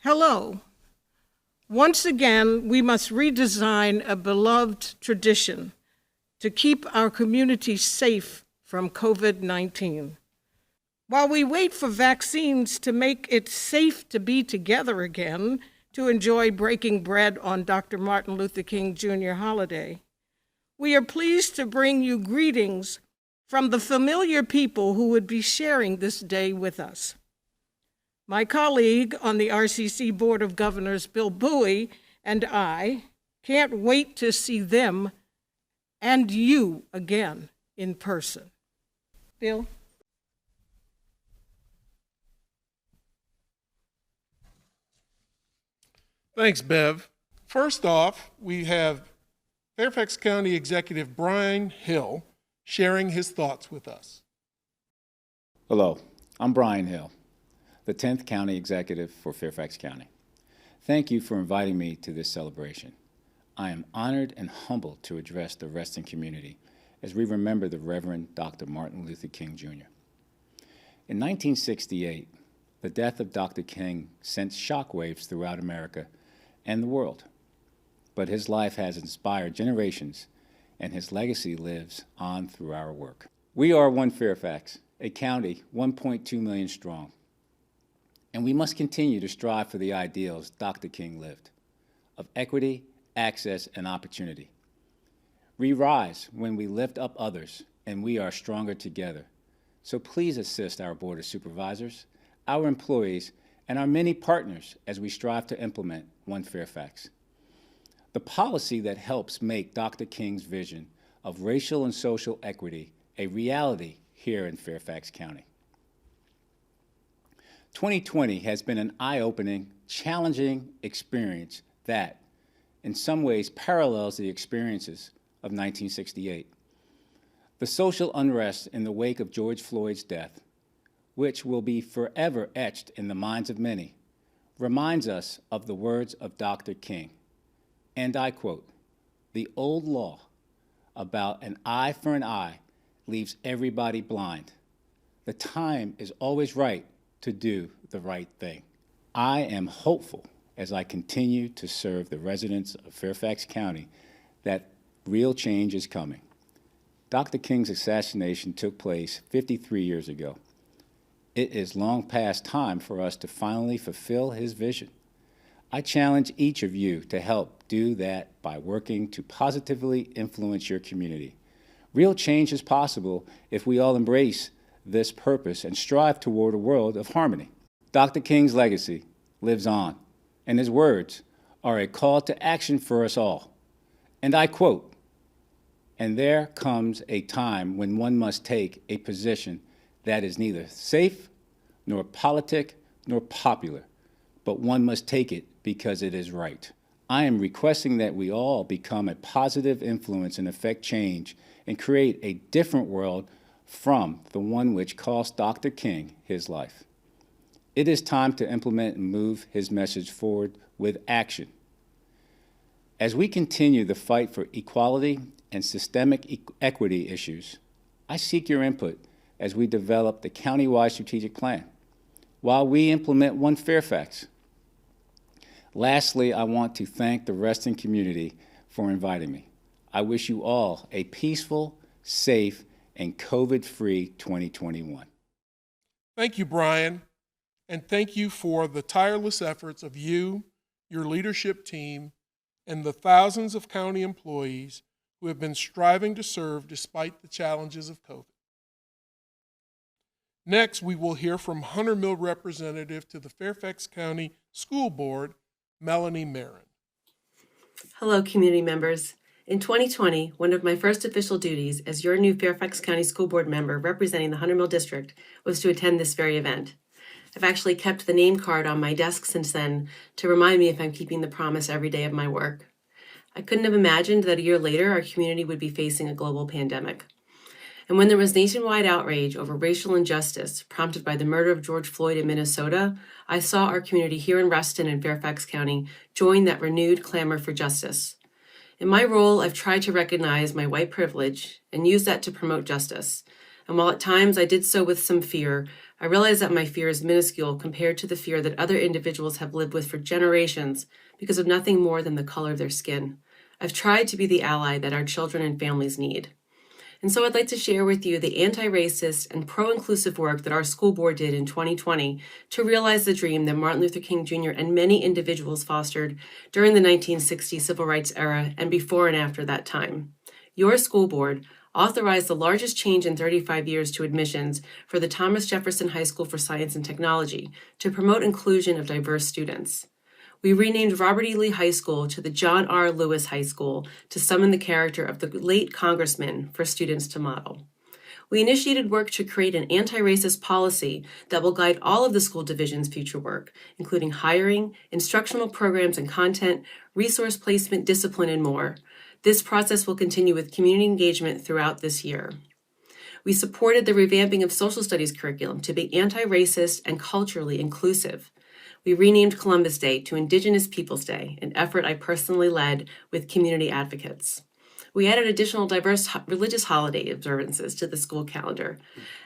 Hello. Once again, we must redesign a beloved tradition to keep our community safe from COVID-19. While we wait for vaccines to make it safe to be together again, to enjoy breaking bread on Dr. Martin Luther King Jr. holiday, we are pleased to bring you greetings from the familiar people who would be sharing this day with us. My colleague on the RCC Board of Governors, Bill Bowie, and I can't wait to see them and you again in person. Bill? Thanks, Bev. First off, we have Fairfax County Executive Bryan Hill sharing his thoughts with us. Hello, I'm Bryan Hill, the 10th County Executive for Fairfax County. Thank you for inviting me to this celebration. I am honored and humbled to address the Reston community as we remember the Reverend Dr. Martin Luther King Jr. In 1968, the death of Dr. King sent shockwaves throughout America and the world. But his life has inspired generations, and his legacy lives on through our work. We are one Fairfax, a county 1.2 million strong, and we must continue to strive for the ideals Dr. King lived, of equity, access, and opportunity. We rise when we lift up others, and we are stronger together. So please assist our Board of Supervisors, our employees, and our many partners as we strive to implement One Fairfax, the policy that helps make Dr. King's vision of racial and social equity a reality here in Fairfax County. 2020 has been an eye-opening, challenging experience that, in some ways, parallels the experiences of 1968. The social unrest in the wake of George Floyd's death, which will be forever etched in the minds of many, reminds us of the words of Dr. King. And I quote, "The old law about an eye for an eye leaves everybody blind. The time is always right to do the right thing." I am hopeful as I continue to serve the residents of Fairfax County that real change is coming. Dr. King's assassination took place 53 years ago. It is long past time for us to finally fulfill his vision. I challenge each of you to help do that by working to positively influence your community. Real change is possible if we all embrace this purpose and strive toward a world of harmony. Dr. King's legacy lives on, and his words are a call to action for us all. And I quote, "And there comes a time when one must take a position that is neither safe, nor politic, nor popular, but one must take it because it is right." I am requesting that we all become a positive influence and affect change and create a different world from the one which cost Dr. King his life. It is time to implement and move his message forward with action. As we continue the fight for equality and systemic equity issues, I seek your input as we develop the countywide strategic plan, while we implement One Fairfax. Lastly, I want to thank the Reston community for inviting me. I wish you all a peaceful, safe, and COVID-free 2021. Thank you, Bryan, and thank you for the tireless efforts of you, your leadership team, and the thousands of county employees who have been striving to serve despite the challenges of COVID. Next, we will hear from Hunter Mill Representative to the Fairfax County School Board, Melanie Maron. Hello, community members. In 2020, one of my first official duties as your new Fairfax County School Board member representing the Hunter Mill District was to attend this very event. I've actually kept the name card on my desk since then to remind me if I'm keeping the promise every day of my work. I couldn't have imagined that a year later our community would be facing a global pandemic. And when there was nationwide outrage over racial injustice prompted by the murder of George Floyd in Minnesota, I saw our community here in Reston and Fairfax County join that renewed clamor for justice. In my role, I've tried to recognize my white privilege and use that to promote justice. And while at times I did so with some fear, I realize that my fear is minuscule compared to the fear that other individuals have lived with for generations because of nothing more than the color of their skin. I've tried to be the ally that our children and families need. And so I'd like to share with you the anti-racist and pro-inclusive work that our school board did in 2020 to realize the dream that Martin Luther King Jr. and many individuals fostered during the 1960s civil rights era and before and after that time. Your school board authorized the largest change in 35 years to admissions for the Thomas Jefferson High School for Science and Technology to promote inclusion of diverse students. We renamed Robert E. Lee High School to the John R. Lewis High School to summon the character of the late Congressman for students to model. We initiated work to create an anti-racist policy that will guide all of the school division's future work, including hiring, instructional programs and content, resource placement, discipline, and more. This process will continue with community engagement throughout this year. We supported the revamping of social studies curriculum to be anti-racist and culturally inclusive. We renamed Columbus Day to Indigenous Peoples Day, an effort I personally led with community advocates. We added additional diverse religious holiday observances to the school calendar,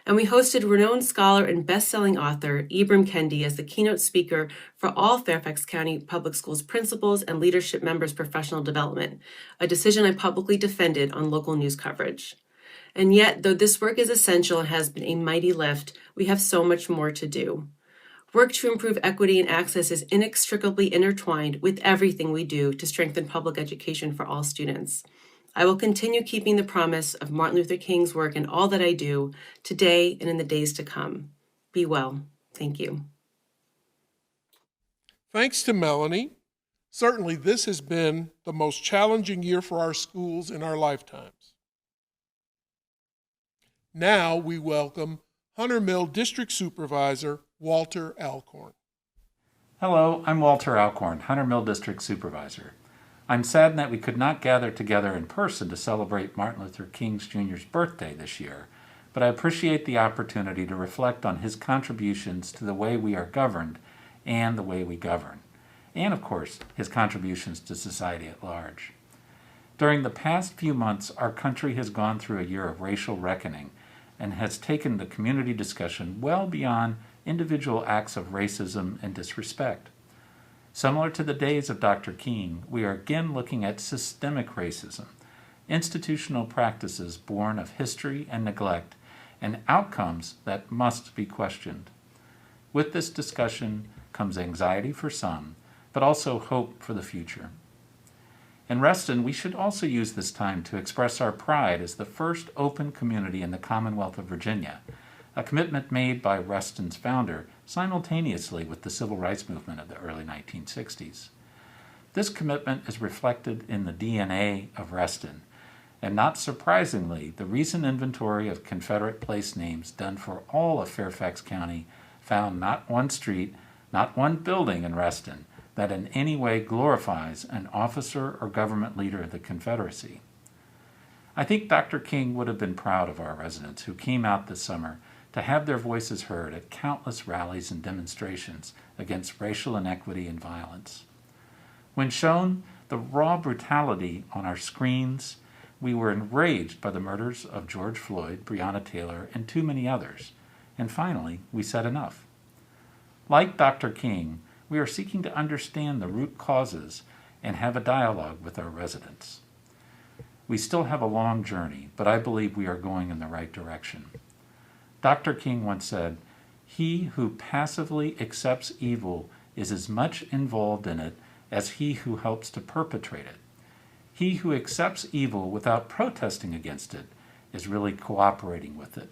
and we hosted renowned scholar and best-selling author Ibram Kendi as the keynote speaker for all Fairfax County Public Schools principals and leadership members' professional development, a decision I publicly defended on local news coverage. And yet, though this work is essential and has been a mighty lift, we have so much more to do. Work to improve equity and access is inextricably intertwined with everything we do to strengthen public education for all students. I will continue keeping the promise of Martin Luther King's work in all that I do today and in the days to come. Be well. Thank you. Thanks to Melanie. Certainly this has been the most challenging year for our schools in our lifetimes. Now we welcome Hunter Mill District Supervisor Walter Alcorn. Hello, I'm Walter Alcorn, Hunter Mill District Supervisor. I'm saddened that we could not gather together in person to celebrate Martin Luther King Jr.'s birthday this year, but I appreciate the opportunity to reflect on his contributions to the way we are governed and the way we govern, and of course, his contributions to society at large. During the past few months, our country has gone through a year of racial reckoning and has taken the community discussion well beyond individual acts of racism and disrespect. Similar to the days of Dr. King, we are again looking at systemic racism, institutional practices born of history and neglect, and outcomes that must be questioned. With this discussion comes anxiety for some, but also hope for the future. In Reston, we should also use this time to express our pride as the first open community in the Commonwealth of Virginia, a commitment made by Reston's founder simultaneously with the civil rights movement of the early 1960s. This commitment is reflected in the DNA of Reston, and not surprisingly, the recent inventory of Confederate place names done for all of Fairfax County found not one street, not one building in Reston that in any way glorifies an officer or government leader of the Confederacy. I think Dr. King would have been proud of our residents who came out this summer to have their voices heard at countless rallies and demonstrations against racial inequity and violence. When shown the raw brutality on our screens, we were enraged by the murders of George Floyd, Breonna Taylor, and too many others. And finally, we said enough. Like Dr. King, we are seeking to understand the root causes and have a dialogue with our residents. We still have a long journey, but I believe we are going in the right direction. Dr. King once said, "He who passively accepts evil is as much involved in it as he who helps to perpetrate it. He who accepts evil without protesting against it is really cooperating with it."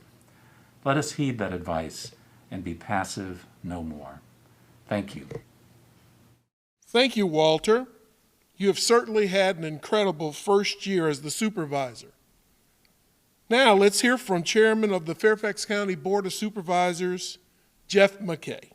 Let us heed that advice and be passive no more. Thank you. Thank you, Walter. You have certainly had an incredible first year as the supervisor. Now let's hear from Chairman of the Fairfax County Board of Supervisors, Jeff McKay.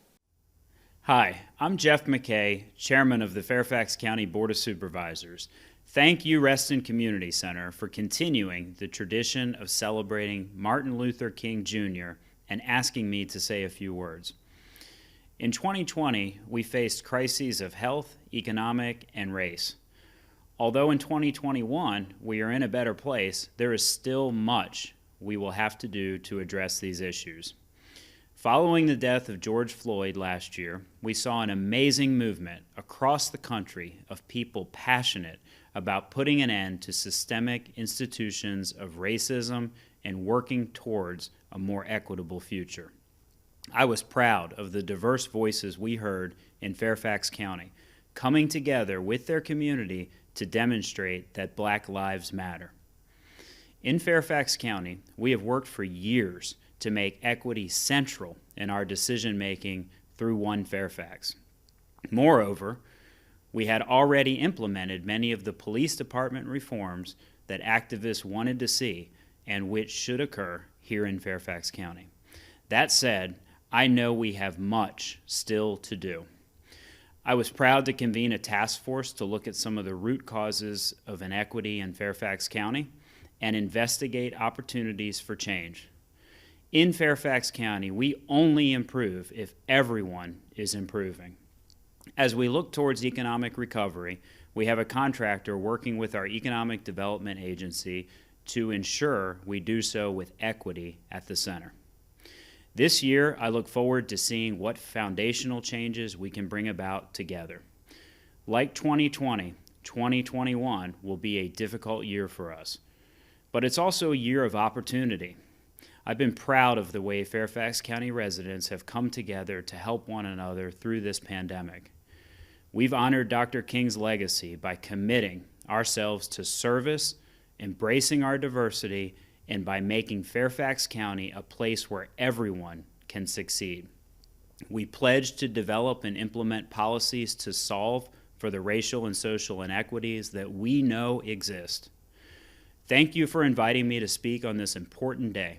Hi, I'm Jeff McKay, Chairman of the Fairfax County Board of Supervisors. Thank you, Reston Community Center, for continuing the tradition of celebrating Martin Luther King Jr. and asking me to say a few words. In 2020, we faced crises of health, economic, and race. Although in 2021 we are in a better place, there is still much we will have to do to address these issues. Following the death of George Floyd last year, we saw an amazing movement across the country of people passionate about putting an end to systemic institutions of racism and working towards a more equitable future. I was proud of the diverse voices we heard in Fairfax County, coming together with their community to demonstrate that Black lives matter. In Fairfax County, we have worked for years to make equity central in our decision-making through One Fairfax. Moreover, we had already implemented many of the police department reforms that activists wanted to see and which should occur here in Fairfax County. That said, I know we have much still to do. I was proud to convene a task force to look at some of the root causes of inequity in Fairfax County and investigate opportunities for change. In Fairfax County, we only improve if everyone is improving. As we look towards economic recovery, we have a contractor working with our Economic Development Agency to ensure we do so with equity at the center. This year, I look forward to seeing what foundational changes we can bring about together. Like 2020, 2021 will be a difficult year for us, but it's also a year of opportunity. I've been proud of the way Fairfax County residents have come together to help one another through this pandemic. We've honored Dr. King's legacy by committing ourselves to service, embracing our diversity, and by making Fairfax County a place where everyone can succeed. We pledge to develop and implement policies to solve for the racial and social inequities that we know exist. Thank you for inviting me to speak on this important day.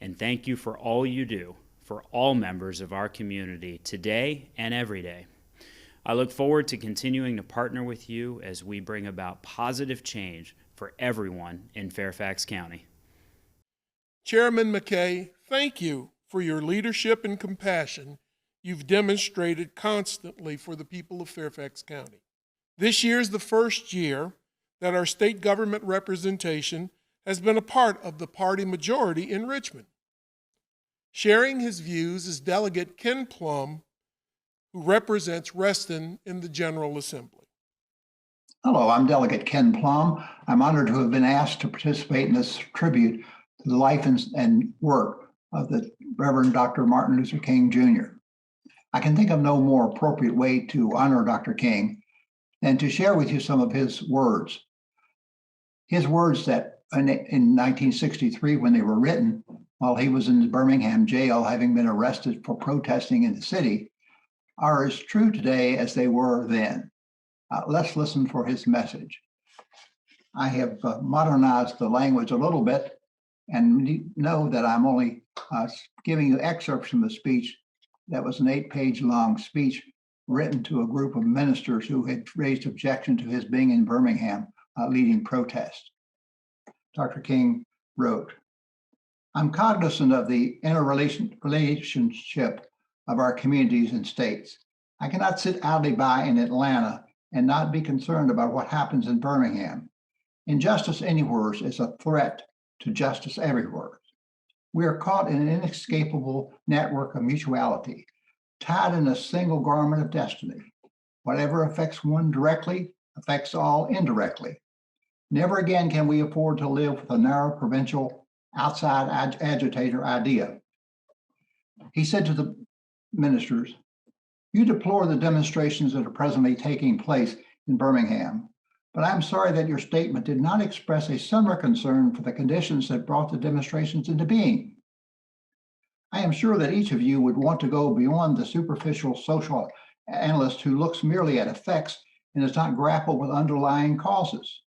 And thank you for all you do for all members of our community today and every day. I look forward to continuing to partner with you as we bring about positive change for everyone in Fairfax County. Chairman McKay, thank you for your leadership and compassion you've demonstrated constantly for the people of Fairfax County. This year is the first year that our state government representation has been a part of the party majority in Richmond. Sharing his views is Delegate Ken Plum, who represents Reston in the General Assembly. Hello, I'm Delegate Ken Plum. I'm honored to have been asked to participate in this tribute to the life and work of the Reverend Dr. Martin Luther King Jr. I can think of no more appropriate way to honor Dr. King than to share with you some of his words. His words that in 1963, when they were written, while he was in the Birmingham jail, having been arrested for protesting in the city, are as true today as they were then. Let's listen for his message. I have modernized the language a little bit, and know that I'm only giving you excerpts from the speech. That was an 8-page long speech written to a group of ministers who had raised objection to his being in Birmingham leading protests. Dr. King wrote, I'm cognizant of the interrelationship of our communities and states. I cannot sit idly by in Atlanta and not be concerned about what happens in Birmingham. Injustice anywhere is a threat to justice everywhere. We are caught in an inescapable network of mutuality, tied in a single garment of destiny. Whatever affects one directly affects all indirectly. Never again can we afford to live with a narrow provincial outside agitator idea. He said to the ministers, you deplore the demonstrations that are presently taking place in Birmingham, but I'm sorry that your statement did not express a similar concern for the conditions that brought the demonstrations into being. I am sure that each of you would want to go beyond the superficial social analyst who looks merely at effects and does not grapple with underlying causes.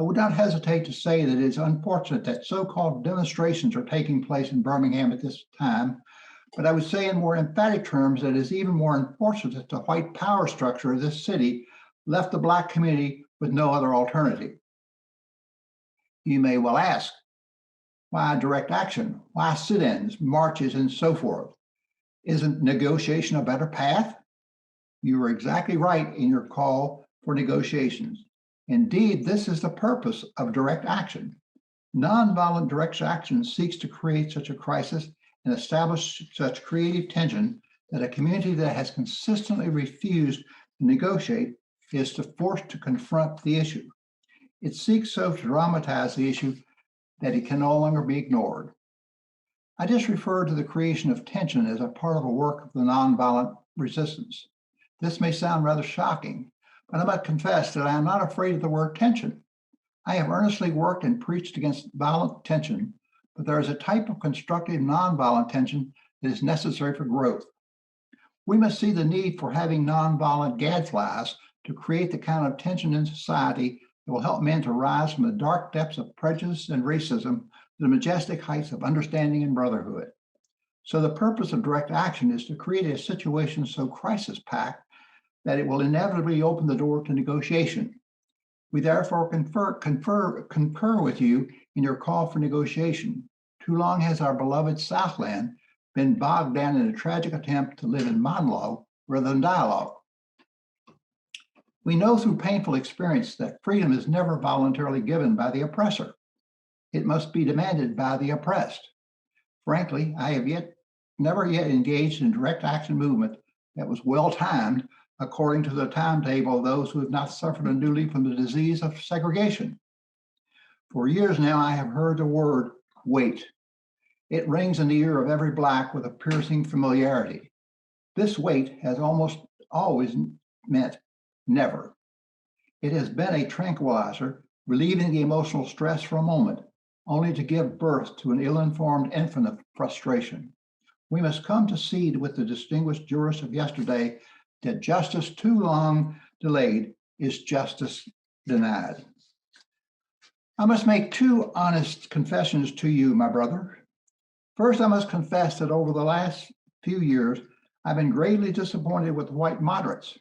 I would not hesitate to say that it is unfortunate that so-called demonstrations are taking place in Birmingham at this time, but I would say in more emphatic terms that it is even more unfortunate that the white power structure of this city left the Black community with no other alternative. You may well ask, why direct action? Why sit-ins, marches, and so forth? Isn't negotiation a better path? You are exactly right in your call for negotiations. Indeed, this is the purpose of direct action. Nonviolent direct action seeks to create such a crisis and establish such creative tension that a community that has consistently refused to negotiate is forced to confront the issue. It seeks so to dramatize the issue that it can no longer be ignored. I just referred to the creation of tension as a part of a work of the nonviolent resistance. This may sound rather shocking, but I must confess that I am not afraid of the word tension. I have earnestly worked and preached against violent tension, but there is a type of constructive nonviolent tension that is necessary for growth. We must see the need for having nonviolent gadflies to create the kind of tension in society that will help men to rise from the dark depths of prejudice and racism to the majestic heights of understanding and brotherhood. So the purpose of direct action is to create a situation so crisis-packed that it will inevitably open the door to negotiation. We therefore concur with you in your call for negotiation. Too long has our beloved Southland been bogged down in a tragic attempt to live in monologue rather than dialogue. We know through painful experience that freedom is never voluntarily given by the oppressor. It must be demanded by the oppressed. Frankly, I have never yet engaged in direct action movement that was well-timed according to the timetable of those who have not suffered unduly from the disease of segregation. For years now, I have heard the word wait. It rings in the ear of every Black with a piercing familiarity. This wait has almost always meant never. It has been a tranquilizer, relieving the emotional stress for a moment, only to give birth to an ill-informed infant of frustration. We must come to see with the distinguished jurists of yesterday that justice too long delayed is justice denied. I must make two honest confessions to you, my brother. First, I must confess that over the last few years, I've been greatly disappointed with white moderates.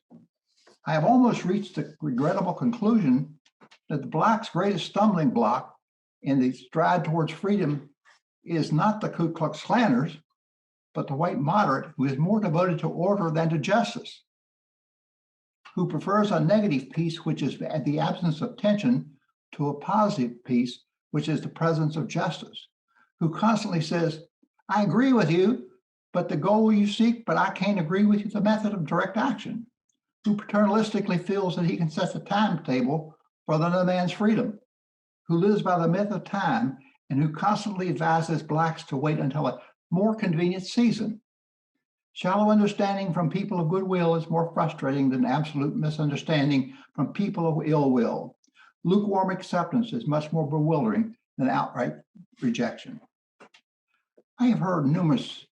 I have almost reached the regrettable conclusion that the Blacks' greatest stumbling block in the stride towards freedom is not the Ku Klux Klanners, but the white moderate who is more devoted to order than to justice, who prefers a negative peace, which is the absence of tension, to a positive peace, which is the presence of justice, who constantly says, I agree with you, but the goal you seek, but I can't agree with you, the method of direct action, who paternalistically feels that he can set the timetable for the other man's freedom, who lives by the myth of time, and who constantly advises Blacks to wait until a more convenient season. Shallow understanding from people of goodwill is more frustrating than absolute misunderstanding from people of ill will. Lukewarm acceptance is much more bewildering than outright rejection. I have heard numerous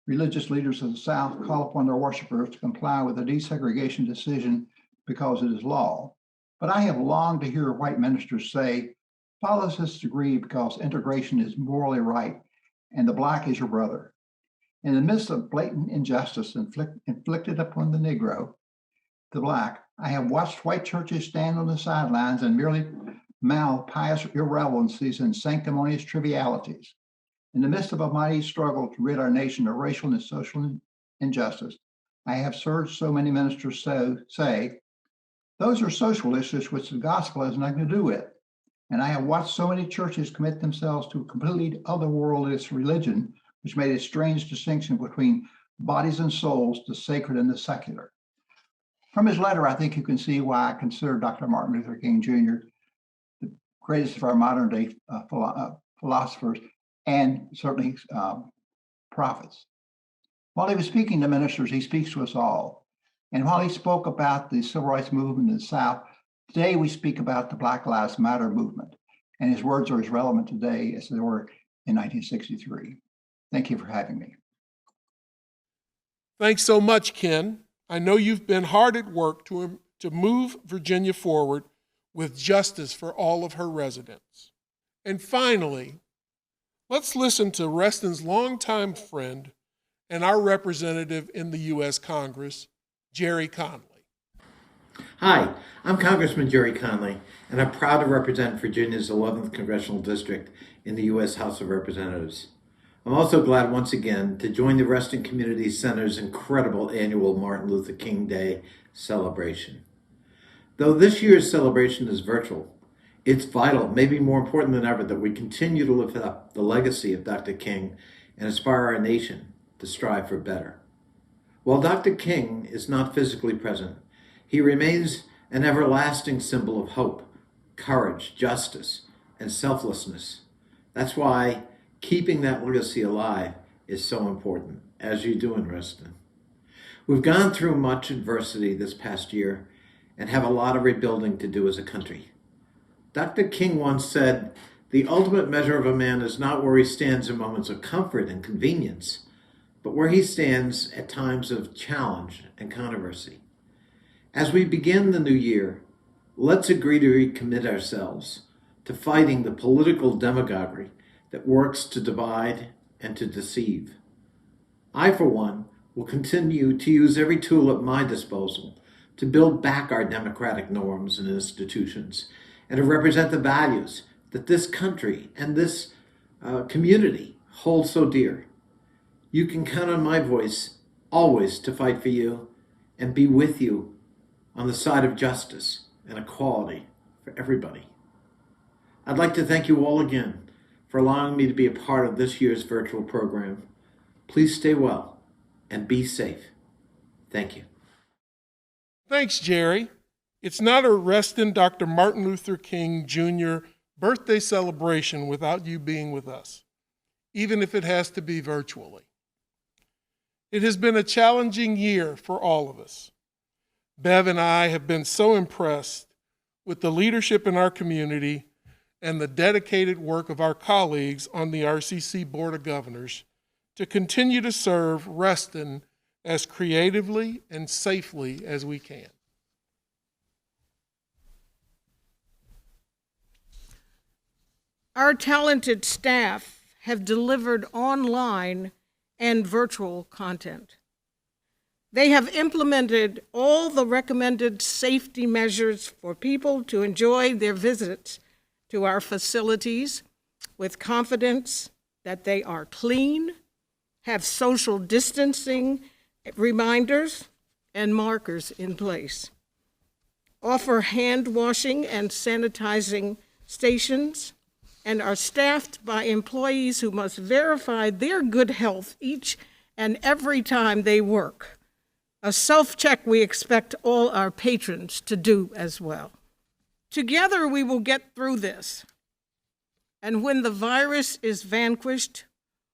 religious leaders of the South call upon their worshipers to comply with the desegregation decision because it is law. But I have longed to hear white ministers say, follow this degree because integration is morally right and the Black is your brother. In the midst of blatant injustice inflicted upon the Negro, the Black, I have watched white churches stand on the sidelines and merely mouth pious irrelevancies and sanctimonious trivialities. In the midst of a mighty struggle to rid our nation of racial and social injustice, I have heard so many ministers say, those are social issues which the gospel has nothing to do with. And I have watched so many churches commit themselves to a completely otherworldly religion, which made a strange distinction between bodies and souls, the sacred and the secular. From his letter, I think you can see why I consider Dr. Martin Luther King Jr. the greatest of our modern day philosophers and certainly prophets. While he was speaking to ministers, he speaks to us all. And while he spoke about the civil rights movement in the South, today we speak about the Black Lives Matter movement. And his words are as relevant today as they were in 1963. Thank you for having me. Thanks so much, Ken. I know you've been hard at work to move Virginia forward with justice for all of her residents. And finally, let's listen to Reston's longtime friend and our representative in the U.S. Congress, Gerry Conley. Hi, I'm Congressman Gerry Conley, and I'm proud to represent Virginia's 11th Congressional District in the U.S. House of Representatives. I'm also glad once again to join the Reston Community Center's incredible annual Martin Luther King Day celebration. Though this year's celebration is virtual, It's vital, maybe more important than ever, that we continue to lift up the legacy of Dr. King and inspire our nation to strive for better. While Dr. King is not physically present, he remains an everlasting symbol of hope, courage, justice, and selflessness. That's why keeping that legacy alive is so important, as you do in Reston. We've gone through much adversity this past year and have a lot of rebuilding to do as a country. Dr. King once said, "The ultimate measure of a man is not where he stands in moments of comfort and convenience, but where he stands at times of challenge and controversy." As we begin the new year, let's agree to recommit ourselves to fighting the political demagoguery that works to divide and to deceive. I, for one, will continue to use every tool at my disposal to build back our democratic norms and institutions and to represent the values that this country and this community hold so dear. You can count on my voice always to fight for you and be with you on the side of justice and equality for everybody. I'd like to thank you all again for allowing me to be a part of this year's virtual program. Please stay well and be safe. Thank you. Thanks, Gerry. It's not a Reston Dr. Martin Luther King Jr. birthday celebration without you being with us, even if it has to be virtually. It has been a challenging year for all of us. Bev and I have been so impressed with the leadership in our community and the dedicated work of our colleagues on the RCC Board of Governors to continue to serve Reston as creatively and safely as we can. Our talented staff have delivered online and virtual content. They have implemented all the recommended safety measures for people to enjoy their visits to our facilities with confidence that they are clean, have social distancing reminders and markers in place, offer hand washing and sanitizing stations, and are staffed by employees who must verify their good health each and every time they work. A self-check we expect all our patrons to do as well. Together we will get through this, and when the virus is vanquished,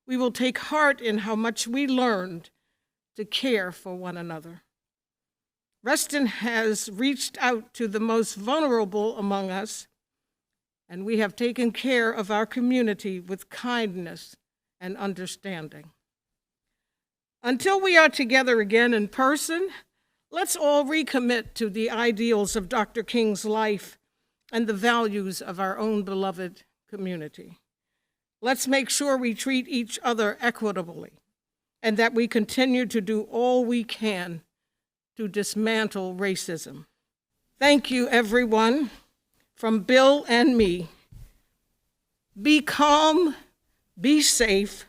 we will take heart in how much we learned to care for one another. Reston has reached out to the most vulnerable among us, and we have taken care of our community with kindness and understanding. Until we are together again in person, let's all recommit to the ideals of Dr. King's life and the values of our own beloved community. Let's make sure we treat each other equitably and that we continue to do all we can to dismantle racism. Thank you, everyone. From Bill and me, be calm, be safe,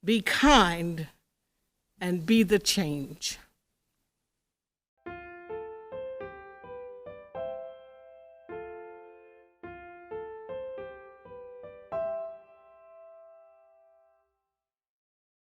be kind, and be the change.